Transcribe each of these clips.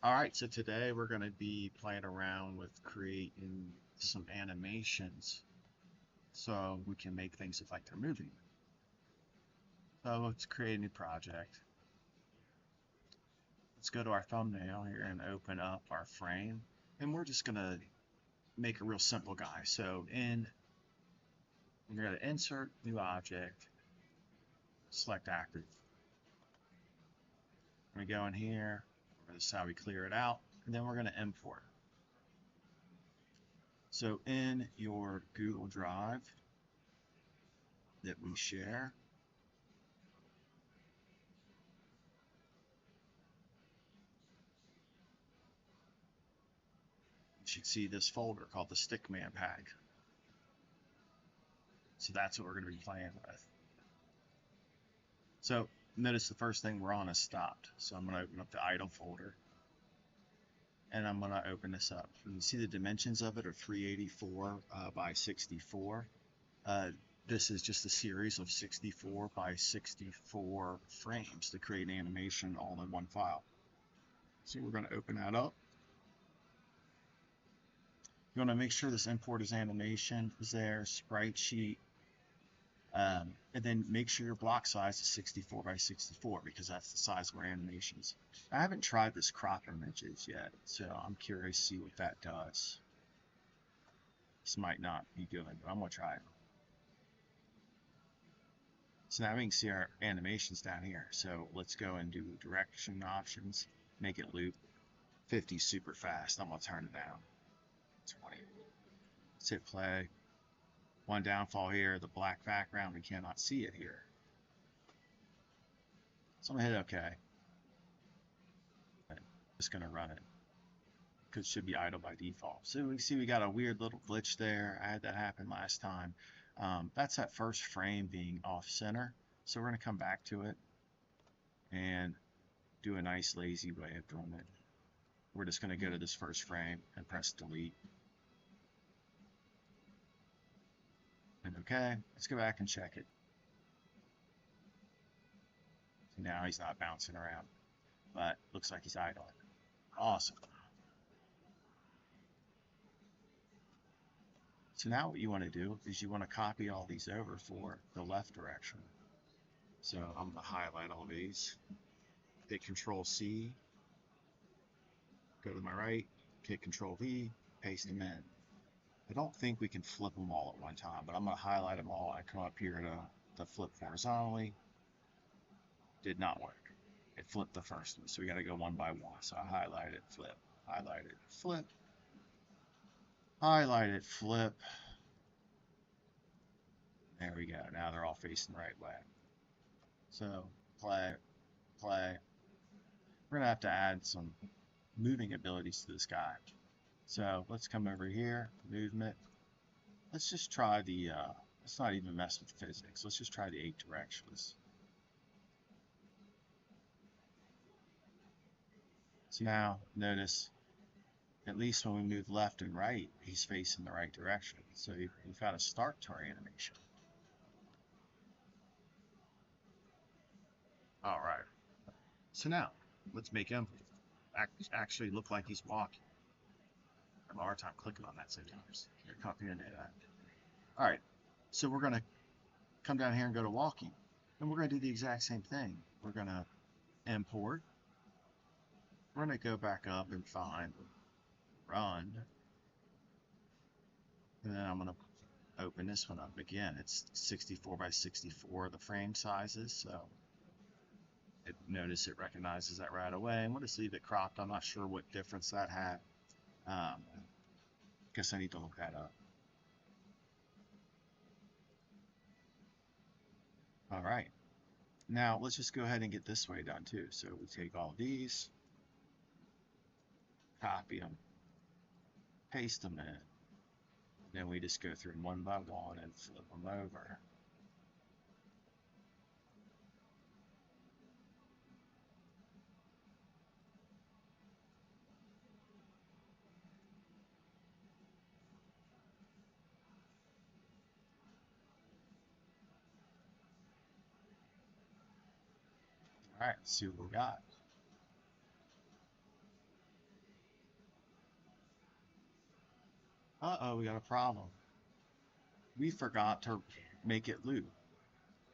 Alright, so today we're going to be playing around with creating some animations so we can make things look like they're moving. So let's create a new project. Let's go to our thumbnail here and open up our frame. And we're just going to make a real simple guy. So we're going to insert new object, select active. We're going to go in here, this is how we clear it out, and then we're going to import. So in your Google Drive that we share, you should see this folder called the Stickman Pack. So that's what we're going to be playing with. So notice the first thing we're on is stopped. So I'm going to open up the idle folder and I'm going to open this up. You can see the dimensions of it are 384 by 64. This is just a series of 64 by 64 frames to create an animation all in one file. So we're going to open that up. You want to make sure this import as animation is there, sprite sheet, and then make sure your block size is 64 by 64 because that's the size of our animations. I haven't tried this crop images yet, so I'm curious to see what that does. This might not be good, but I'm going to try it. So now we can see our animations down here. So let's go and do direction options, make it loop. 50 super fast. I'm going to turn it down. 20. Let's hit play. One downfall here, the black background, we cannot see it here. So I'm going to hit OK. Just going to run it because it should be idle by default. So we see we got a weird little glitch there. I had that happen last time. That's that first frame being off center. So we're going to come back to it and do a nice lazy way of doing it. We're just going to go to this first frame and press delete. And okay, let's go back and check it. So now he's not bouncing around, but looks like he's idling. Awesome. So now what you want to do is you want to copy all these over for the left direction. So I'm going to highlight all these, hit Control C, go to my right, hit Control V, paste them in. I don't think we can flip them all at one time, but I'm going to highlight them all. I come up here to flip horizontally. Did not work. It flipped the first one, so we got to go one by one. So I highlight it, flip, highlight it, flip, highlight it, flip. There we go. Now they're all facing the right way. So play, play. We're gonna have to add some moving abilities to this guy. So let's come over here, movement. Let's just try the, let's not even mess with physics. Let's just try the 8 directions. So now notice, at least when we move left and right, he's facing the right direction. So we've got a start to our animation. All right. So now let's make him actually look like he's walking. I have a hard time clicking on that sometimes. Here, copy into that. All right. So we're going to come down here and go to walking. And we're going to do the exact same thing. We're going to import. We're going to go back up and find run. And then I'm going to open this one up again. It's 64 by 64, the frame sizes. So notice it recognizes that right away. And we'll just leave it cropped. I'm not sure what difference that had. Guess I need to look that up. All right. Now let's just go ahead and get this way done too. So we take all these, copy them, paste them in. Then we just go through one by one and flip them over. All right, let's see what we got. Uh-oh, we got a problem. We forgot to make it loop.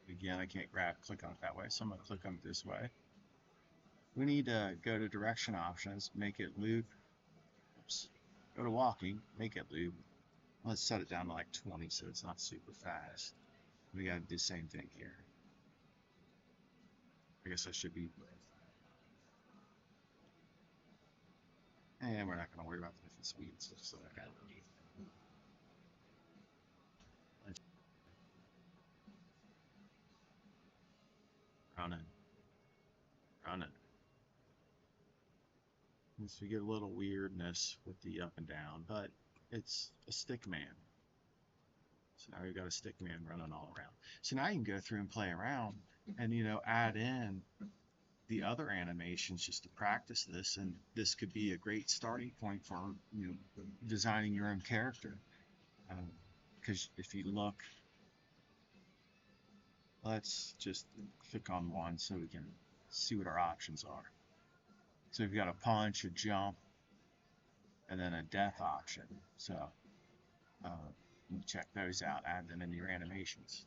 Again, I can't click on it that way, so I'm going to click on it this way. We need to go to direction options, make it loop. Oops. Go to walking, make it loop. Let's set it down to like 20 so it's not super fast. We got to do the same thing here. I guess I should be. And we're not going to worry about the different speeds. So running, running. So we get a little weirdness with the up and down, but it's a Stickman. So now we've got a Stickman running all around. So now you can go through and play around and, add in the other animations just to practice this. And this could be a great starting point for, designing your own character. Because if you look, let's just click on one so we can see what our options are. So we've got a punch, a jump, and then a death option. So check those out, add them into your animations.